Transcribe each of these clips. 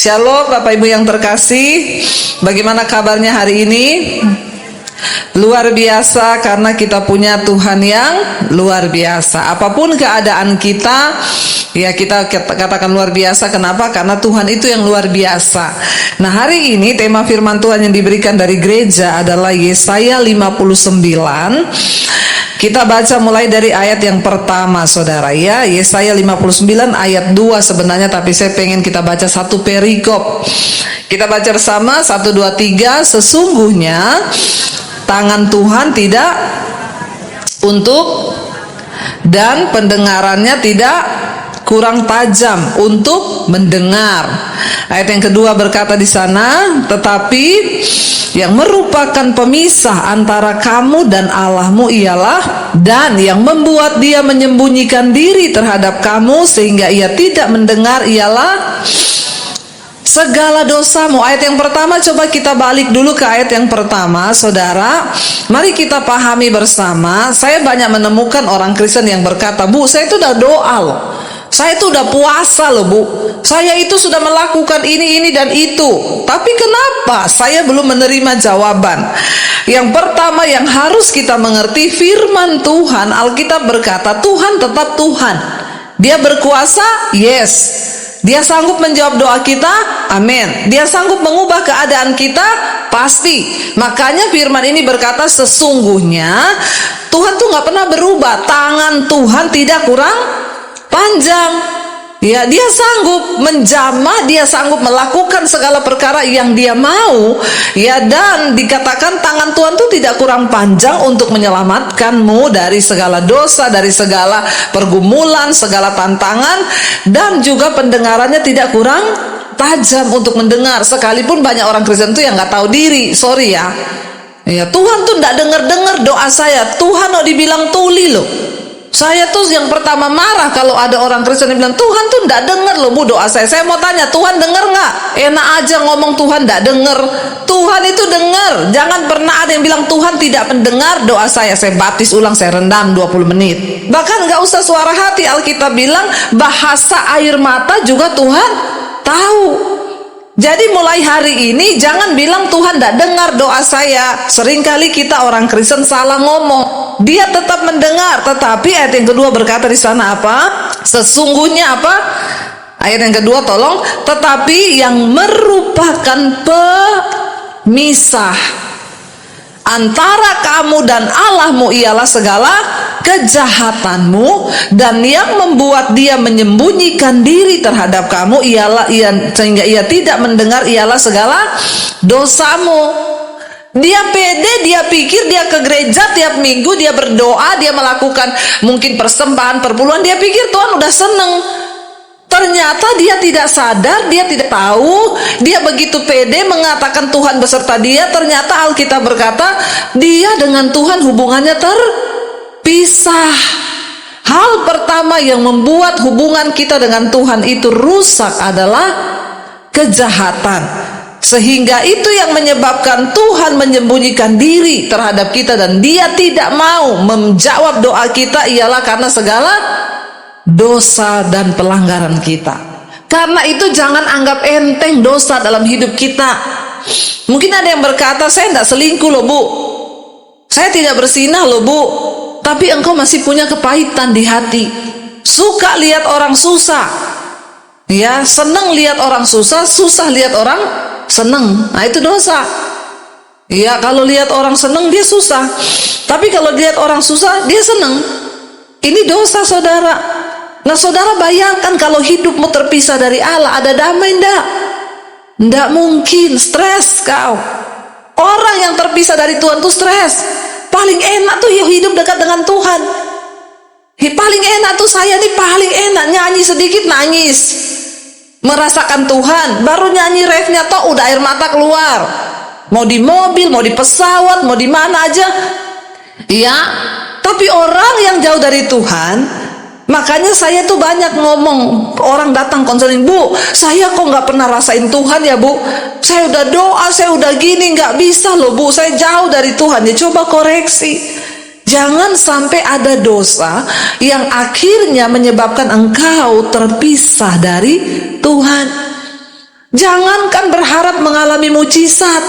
Shalom Bapak Ibu yang terkasih. Bagaimana kabarnya hari ini? Luar biasa, karena kita punya Tuhan yang luar biasa. Apapun keadaan kita, ya kita katakan luar biasa. Kenapa? Karena Tuhan itu yang luar biasa. Nah, hari ini tema firman Tuhan yang diberikan dari gereja adalah Yesaya 59. Kita baca mulai dari ayat yang pertama, saudara, ya. Yesaya 59 ayat 2 sebenarnya, tapi saya pengen kita baca satu perikop. Kita baca bersama, 1, 2, 3. Sesungguhnya tangan Tuhan tidak untuk, dan pendengarannya tidak kurang tajam untuk mendengar. Ayat yang kedua berkata di sana, tetapi yang merupakan pemisah antara kamu dan Allahmu ialah, dan yang membuat dia menyembunyikan diri terhadap kamu sehingga ia tidak mendengar ialah segala dosamu. Ayat yang pertama, coba kita balik dulu ke ayat yang pertama, saudara. Mari kita pahami bersama. Saya banyak menemukan orang Kristen yang berkata, Bu, saya itu udah doa loh, saya itu udah puasa loh, Bu, saya itu sudah melakukan ini dan itu, tapi kenapa saya belum menerima jawaban? Yang pertama yang harus kita mengerti, firman Tuhan, Alkitab berkata Tuhan tetap Tuhan. Dia berkuasa, yes. Dia sanggup menjawab doa kita, amin. Dia sanggup mengubah keadaan kita, pasti. Makanya firman ini berkata, sesungguhnya Tuhan tuh nggak pernah berubah. Tangan Tuhan tidak kurang panjang. Ya, dia sanggup menjamah, dia sanggup melakukan segala perkara yang dia mau. Ya, dan dikatakan tangan Tuhan itu tidak kurang panjang untuk menyelamatkanmu dari segala dosa, dari segala pergumulan, segala tantangan, dan juga pendengarannya tidak kurang tajam untuk mendengar. Sekalipun banyak orang Kristen itu yang nggak tahu diri, sorry ya. Ya, Tuhan tuh nggak dengar doa saya. Tuhan mau dibilang tuli loh. Saya tuh yang pertama marah kalau ada orang Kristen yang bilang Tuhan tuh nggak dengar loh, Bu, doa saya. Saya mau tanya, Tuhan dengar nggak? Enak aja ngomong Tuhan nggak dengar. Tuhan itu dengar. Jangan pernah ada yang bilang Tuhan tidak mendengar doa saya. Saya baptis ulang, saya rendam 20 menit. Bahkan nggak usah suara hati. Alkitab bilang bahasa air mata juga Tuhan tahu. Jadi mulai hari ini jangan bilang Tuhan tidak dengar doa saya. Seringkali kita orang Kristen salah ngomong. Dia tetap mendengar, tetapi ayat yang kedua berkata di sana apa? Sesungguhnya apa? Ayat yang kedua tolong, tetapi yang merupakan pemisah antara kamu dan Allahmu ialah segala kejahatanmu, dan yang membuat dia menyembunyikan diri terhadap kamu ialah sehingga ia tidak mendengar ialah segala dosamu. Dia pede, dia pikir dia ke gereja tiap minggu, dia berdoa, dia melakukan mungkin persembahan, perpuluhan, dia pikir Tuhan udah seneng. Ternyata dia tidak sadar, dia tidak tahu, dia begitu pede mengatakan Tuhan beserta dia. Ternyata Alkitab berkata dia dengan Tuhan hubungannya terpisah. Hal pertama yang membuat hubungan kita dengan Tuhan itu rusak adalah kejahatan. Sehingga itu yang menyebabkan Tuhan menyembunyikan diri terhadap kita, dan dia tidak mau menjawab doa kita ialah karena segala dosa dan pelanggaran kita. Karena itu jangan anggap enteng dosa dalam hidup kita. Mungkin ada yang berkata, saya tidak selingkuh loh, Bu, saya tidak berzinah loh, Bu, tapi engkau masih punya kepahitan di hati, suka lihat orang susah, ya, senang lihat orang susah, susah lihat orang senang. Nah, itu dosa. Ya, kalau lihat orang senang dia susah, tapi kalau lihat orang susah dia senang. Ini dosa, saudara. Nah, saudara bayangkan kalau hidupmu terpisah dari Allah, ada damai enggak? Enggak mungkin, stres kau. Orang yang terpisah dari Tuhan tuh stres. Paling enak tuh hidup dekat dengan Tuhan. Paling enak tuh saya nih, paling enak nyanyi sedikit nangis, merasakan Tuhan, baru nyanyi refnya toh udah air mata keluar. Mau di mobil, mau di pesawat, mau di mana aja. Iya, tapi orang yang jauh dari Tuhan, makanya saya tuh banyak ngomong, orang datang konseling, Bu, saya kok nggak pernah rasain Tuhan ya, Bu, saya udah doa, saya udah gini, nggak bisa loh, Bu, saya jauh dari Tuhan. Ya coba koreksi. Jangan sampai ada dosa yang akhirnya menyebabkan engkau terpisah dari Tuhan. Jangankan berharap mengalami mujizat,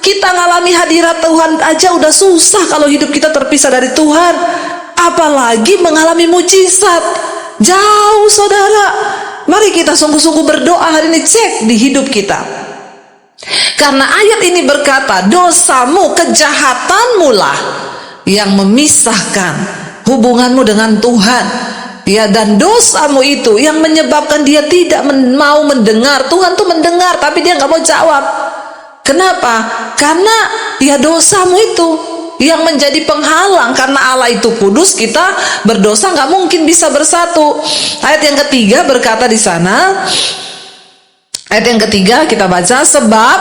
kita ngalami hadirat Tuhan aja udah susah kalau hidup kita terpisah dari Tuhan, apalagi mengalami mujizat. Jauh saudara. Mari kita sungguh-sungguh berdoa hari ini, cek di hidup kita. Karena ayat ini berkata, dosamu, kejahatanmu lah yang memisahkan hubunganmu dengan Tuhan. Ya, dan dosamu itu yang menyebabkan dia tidak mau mendengar. Tuhan tuh mendengar tapi dia nggak mau jawab. Kenapa? Karena ya dosamu itu yang menjadi penghalang. Karena Allah itu kudus, kita berdosa nggak mungkin bisa bersatu. Ayat yang ketiga berkata di sana, ayat yang ketiga kita baca, sebab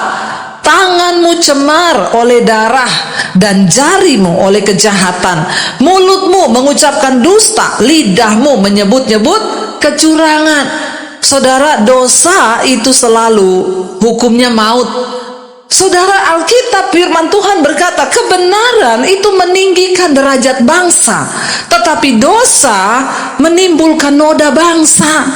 tanganmu cemar oleh darah dan jarimu oleh kejahatan, mulutmu mengucapkan dusta, lidahmu menyebut-nyebut kecurangan. Saudara, dosa itu selalu hukumnya maut. Saudara, Alkitab firman Tuhan berkata, kebenaran itu meninggikan derajat bangsa, tetapi dosa menimbulkan noda bangsa.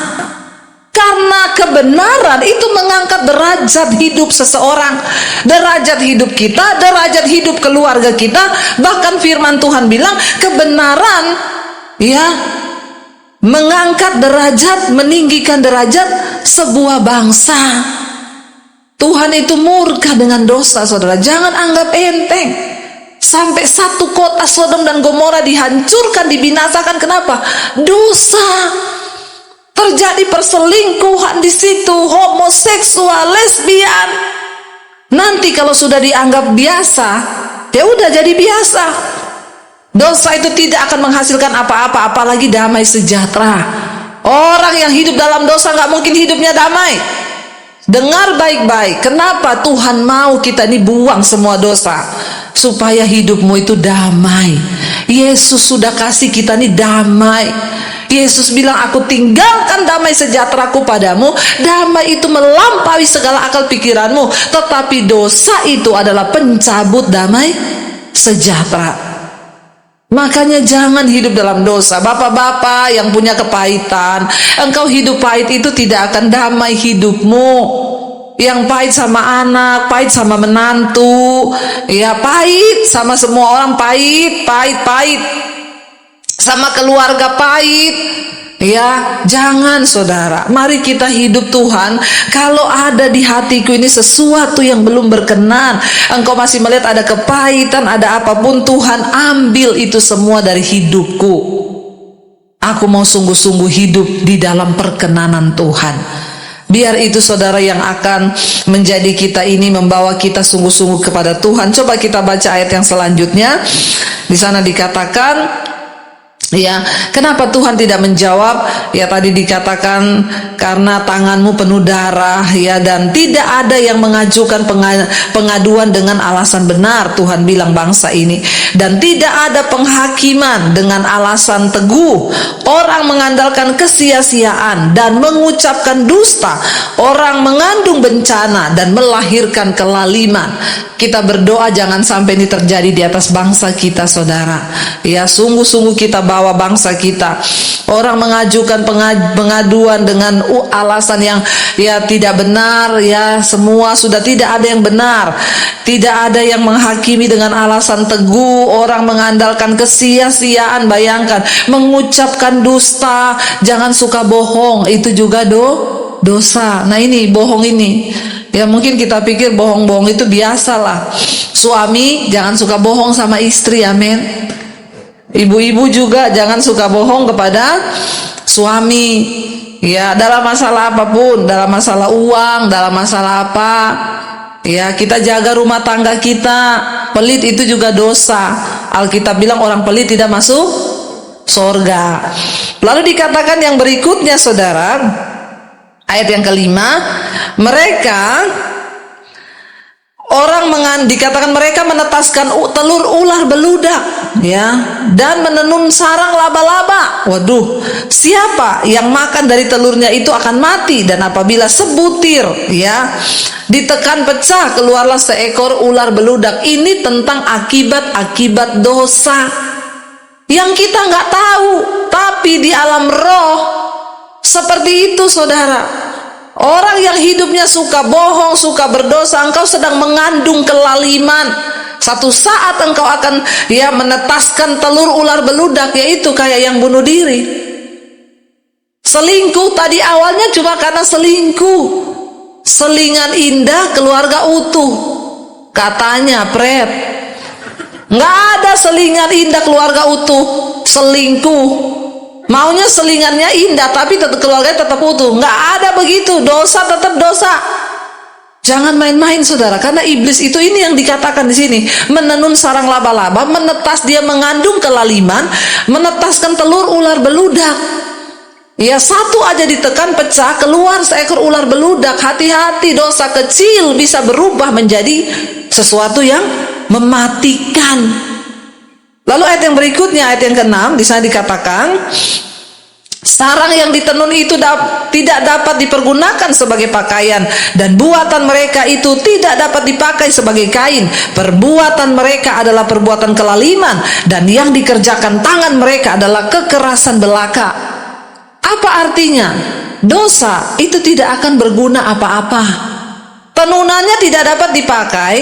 Karena kebenaran itu mengangkat derajat hidup seseorang, derajat hidup kita, derajat hidup keluarga kita. Bahkan firman Tuhan bilang kebenaran ya mengangkat derajat, meninggikan derajat sebuah bangsa. Tuhan itu murka dengan dosa, saudara. Jangan anggap enteng. Sampai satu kota Sodom dan Gomora dihancurkan, dibinasakan. Kenapa? Dosa. Terjadi perselingkuhan di situ, homoseksual, lesbian. Nanti kalau sudah dianggap biasa, ya udah jadi biasa. Dosa itu tidak akan menghasilkan apa-apa, apalagi damai sejahtera. Orang yang hidup dalam dosa nggak mungkin hidupnya damai. Dengar baik-baik, kenapa Tuhan mau kita ini buang semua dosa? Supaya hidupmu itu damai. Yesus sudah kasih kita ini damai. Yesus bilang, aku tinggalkan damai sejahteraku padamu. Damai itu melampaui segala akal pikiranmu. Tetapi dosa itu adalah pencabut damai sejahtera. Makanya jangan hidup dalam dosa. Bapak-bapak yang punya kepahitan, engkau hidup pahit itu tidak akan damai hidupmu. Yang pahit sama anak, pahit sama menantu, ya pahit sama semua orang, pahit sama keluarga, pahit. Ya, jangan saudara. Mari kita hidup Tuhan. Kalau ada di hatiku ini sesuatu yang belum berkenan, engkau masih melihat ada kepahitan, ada apapun, Tuhan ambil itu semua dari hidupku. Aku mau sungguh-sungguh hidup di dalam perkenanan Tuhan. Biar itu saudara yang akan menjadi kita ini, membawa kita sungguh-sungguh kepada Tuhan. Coba kita baca ayat yang selanjutnya. Di sana dikatakan, ya, kenapa Tuhan tidak menjawab? Ya, tadi dikatakan karena tanganmu penuh darah, ya, dan tidak ada yang mengajukan pengaduan dengan alasan benar. Tuhan bilang bangsa ini, dan tidak ada penghakiman dengan alasan teguh. Orang mengandalkan kesia-siaan dan mengucapkan dusta. Orang mengandung bencana dan melahirkan kelaliman. Kita berdoa jangan sampai ini terjadi di atas bangsa kita, saudara. Ya, sungguh-sungguh kita bawa bangsa kita. Orang mengajukan pengaduan dengan alasan yang ya tidak benar, ya semua sudah tidak ada yang benar. Tidak ada yang menghakimi dengan alasan teguh. Orang mengandalkan kesia-siaan, bayangkan, mengucapkan dusta, jangan suka bohong, itu juga dosa. Nah ini bohong ini. Ya mungkin kita pikir bohong-bohong itu biasalah. Suami jangan suka bohong sama istri, amin. Ibu-ibu juga jangan suka bohong kepada suami. Ya, dalam masalah apapun, dalam masalah uang, dalam masalah apa, ya kita jaga rumah tangga kita. Pelit itu juga dosa. Alkitab bilang orang pelit tidak masuk surga. Lalu dikatakan yang berikutnya, saudara, ayat yang kelima, dikatakan mereka menetaskan telur ular beludak, ya, dan menenun sarang laba-laba. Waduh, siapa yang makan dari telurnya itu akan mati. Dan apabila sebutir, ya, ditekan pecah, keluarlah seekor ular beludak. Ini tentang akibat-akibat dosa yang kita nggak tahu, tapi di alam roh seperti itu, saudara. Orang yang hidupnya suka bohong, suka berdosa, engkau sedang mengandung kelaliman. Satu saat engkau akan menetaskan telur ular beludak, yaitu kayak yang bunuh diri. Selingkuh tadi awalnya cuma karena selingkuh. Selingan indah keluarga utuh, katanya Pret. Nggak ada selingan indah keluarga utuh, selingkuh. Maunya selingannya indah tapi tetap keluarganya tetap utuh. Nggak ada begitu, dosa tetap dosa. Jangan main-main saudara, karena iblis itu ini yang dikatakan di sini, menenun sarang laba-laba, menetas, dia mengandung kelaliman, menetaskan telur ular beludak. Ya, satu aja ditekan pecah, keluar seekor ular beludak. Hati-hati, dosa kecil bisa berubah menjadi sesuatu yang mematikan. Lalu ayat yang berikutnya, ayat yang ke-6, di sana dikatakan, sarang yang ditenun itu tidak dapat dipergunakan sebagai pakaian, dan buatan mereka itu tidak dapat dipakai sebagai kain. Perbuatan mereka adalah perbuatan kelaliman, dan yang dikerjakan tangan mereka adalah kekerasan belaka. Apa artinya? Dosa itu tidak akan berguna apa-apa. Tenunannya tidak dapat dipakai,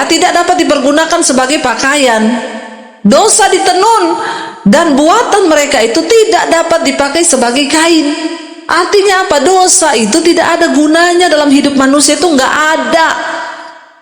tidak dapat dipergunakan sebagai pakaian. Dosa ditenun dan buatan mereka itu tidak dapat dipakai sebagai kain. Artinya apa? Dosa itu tidak ada gunanya dalam hidup manusia, itu nggak ada.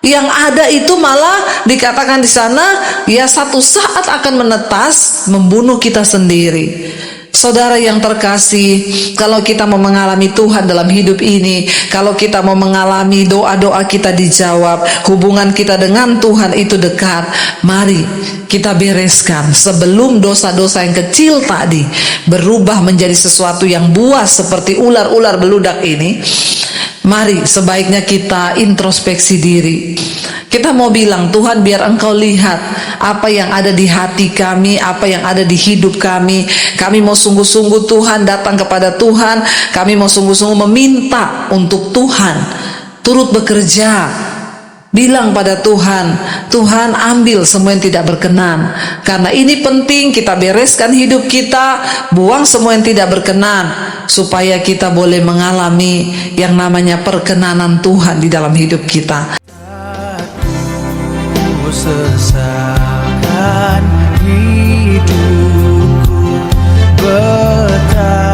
Yang ada itu malah dikatakan di sana, satu saat akan menetas, membunuh kita sendiri. Saudara yang terkasih, kalau kita mau mengalami Tuhan dalam hidup ini, kalau kita mau mengalami doa-doa kita dijawab, hubungan kita dengan Tuhan itu dekat, mari kita bereskan sebelum dosa-dosa yang kecil tadi berubah menjadi sesuatu yang buas seperti ular-ular beludak ini. Mari sebaiknya kita introspeksi diri. Kita mau bilang, Tuhan, biar Engkau lihat apa yang ada di hati kami, apa yang ada di hidup kami. Kami mau sungguh-sungguh Tuhan datang kepada Tuhan. Kami mau sungguh-sungguh meminta untuk Tuhan turut bekerja. Bilang pada Tuhan, Tuhan ambil semua yang tidak berkenan. Karena ini penting, kita bereskan hidup kita, buang semua yang tidak berkenan, supaya kita boleh mengalami yang namanya perkenanan Tuhan di dalam hidup kita. Aku sesakan hidupku betapa